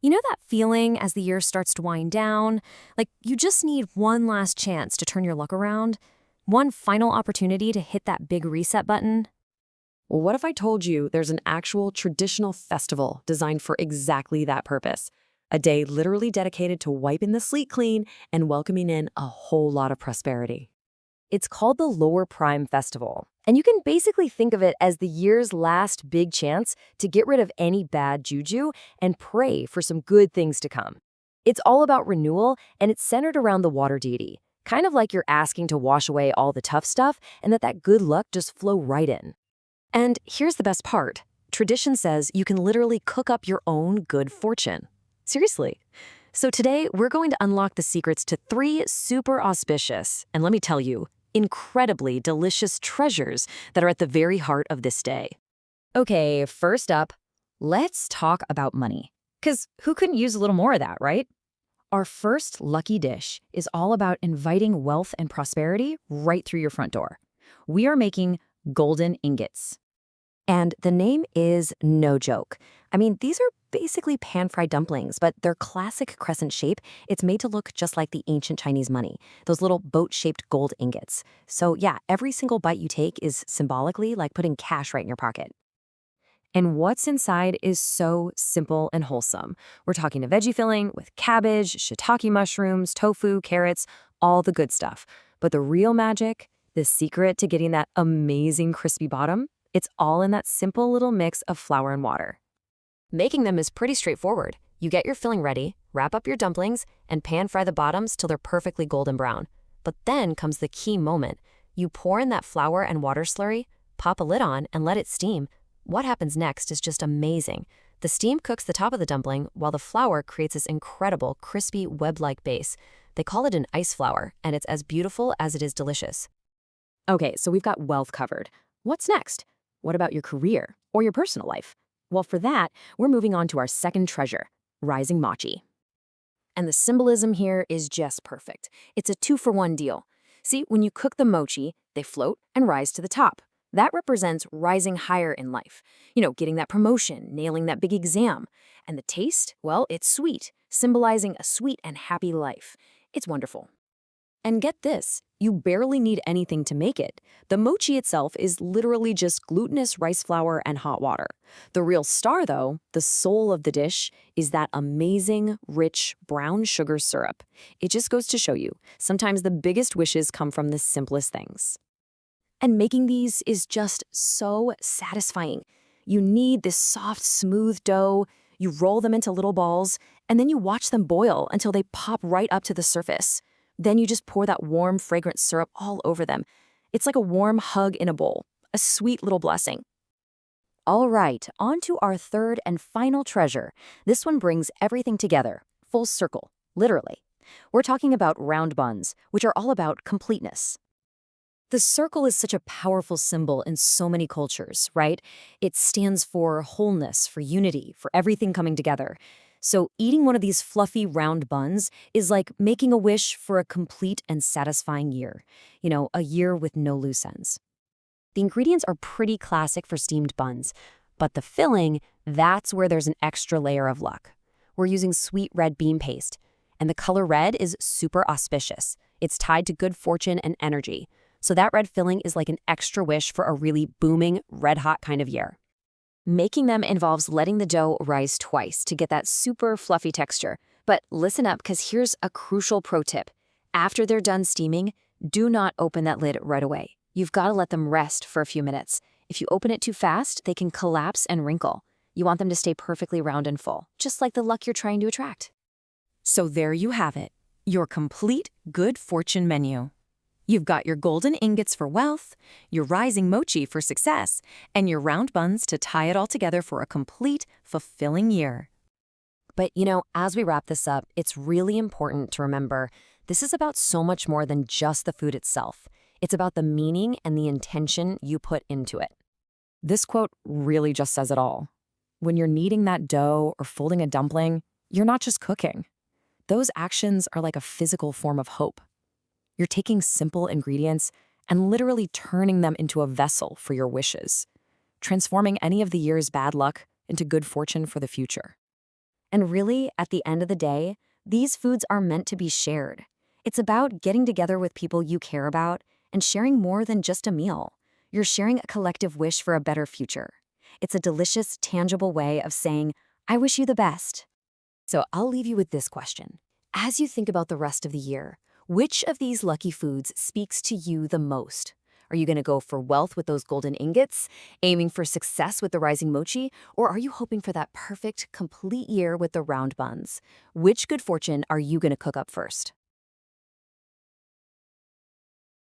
You know that feeling as the year starts to wind down? Like you just need one last chance to turn your luck around? One final opportunity to hit that big reset button? Well, what if I told you there's an actual traditional festival designed for exactly that purpose? A day literally dedicated to wiping the slate clean and welcoming in a whole lot of prosperity. It's called the Lower Prime Festival, and you can basically think of it as the year's last big chance to get rid of any bad juju and pray for some good things to come. It's all about renewal, and it's centered around the water deity, kind of like you're asking to wash away all the tough stuff and that good luck just flow right in. And here's the best part. Tradition says you can literally cook up your own good fortune. Seriously. So today, we're going to unlock the secrets to 3 super auspicious, and let me tell you, incredibly delicious treasures that are at the very heart of this day. Okay, first up, let's talk about money. Because who couldn't use a little more of that, right? Our first lucky dish is all about inviting wealth and prosperity right through your front door. We are making golden ingots. And the name is no joke. I mean, these are basically pan-fried dumplings, but their classic crescent shape, it's made to look just like the ancient Chinese money, those little boat-shaped gold ingots. So yeah, every single bite you take is symbolically like putting cash right in your pocket. And what's inside is so simple and wholesome. We're talking a veggie filling with cabbage, shiitake mushrooms, tofu, carrots, all the good stuff. But the real magic, the secret to getting that amazing crispy bottom, it's all in that simple little mix of flour and water. Making them is pretty straightforward. You get your filling ready, wrap up your dumplings, and pan-fry the bottoms till they're perfectly golden brown. But then comes the key moment. You pour in that flour and water slurry, pop a lid on, and let it steam. What happens next is just amazing. The steam cooks the top of the dumpling while the flour creates this incredible, crispy, web-like base. They call it an ice flour, and it's as beautiful as it is delicious. Okay, so we've got wealth covered. What's next? What about your career or your personal life? Well, for that, we're moving on to our second treasure, rising mochi. And the symbolism here is just perfect. It's a 2-for-1 deal. See, when you cook the mochi, they float and rise to the top. That represents rising higher in life. You know, getting that promotion, nailing that big exam. And the taste, well, it's sweet, symbolizing a sweet and happy life. It's wonderful. And get this, you barely need anything to make it. The mochi itself is literally just glutinous rice flour and hot water. The real star, though, the soul of the dish, is that amazing, rich, brown sugar syrup. It just goes to show you, sometimes the biggest wishes come from the simplest things. And making these is just so satisfying. You need this soft, smooth dough, you roll them into little balls, and then you watch them boil until they pop right up to the surface. Then you just pour that warm, fragrant syrup all over them. It's like a warm hug in a bowl, a sweet little blessing. All right, on to our third and final treasure. This one brings everything together, full circle, literally. We're talking about round buns, which are all about completeness. The circle is such a powerful symbol in so many cultures, right? It stands for wholeness, for unity, for everything coming together. So eating one of these fluffy round buns is like making a wish for a complete and satisfying year. You know, a year with no loose ends. The ingredients are pretty classic for steamed buns, but the filling, that's where there's an extra layer of luck. We're using sweet red bean paste, and the color red is super auspicious. It's tied to good fortune and energy. So that red filling is like an extra wish for a really booming, red-hot kind of year. Making them involves letting the dough rise twice to get that super fluffy texture. But listen up, because here's a crucial pro tip. After they're done steaming, do not open that lid right away. You've got to let them rest for a few minutes. If you open it too fast, they can collapse and wrinkle. You want them to stay perfectly round and full, just like the luck you're trying to attract. So there you have it, your complete good fortune menu. You've got your golden ingots for wealth, your rising mochi for success, and your round buns to tie it all together for a complete, fulfilling year. But you know, as we wrap this up, it's really important to remember this is about so much more than just the food itself. It's about the meaning and the intention you put into it. This quote really just says it all. When you're kneading that dough or folding a dumpling, you're not just cooking. Those actions are like a physical form of hope. You're taking simple ingredients and literally turning them into a vessel for your wishes, transforming any of the year's bad luck into good fortune for the future. And really, at the end of the day, these foods are meant to be shared. It's about getting together with people you care about and sharing more than just a meal. You're sharing a collective wish for a better future. It's a delicious, tangible way of saying, I wish you the best. So I'll leave you with this question. As you think about the rest of the year, which of these lucky foods speaks to you the most? Are you going to go for wealth with those golden ingots, aiming for success with the rising mochi, or are you hoping for that perfect, complete year with the round buns? Which good fortune are you going to cook up first?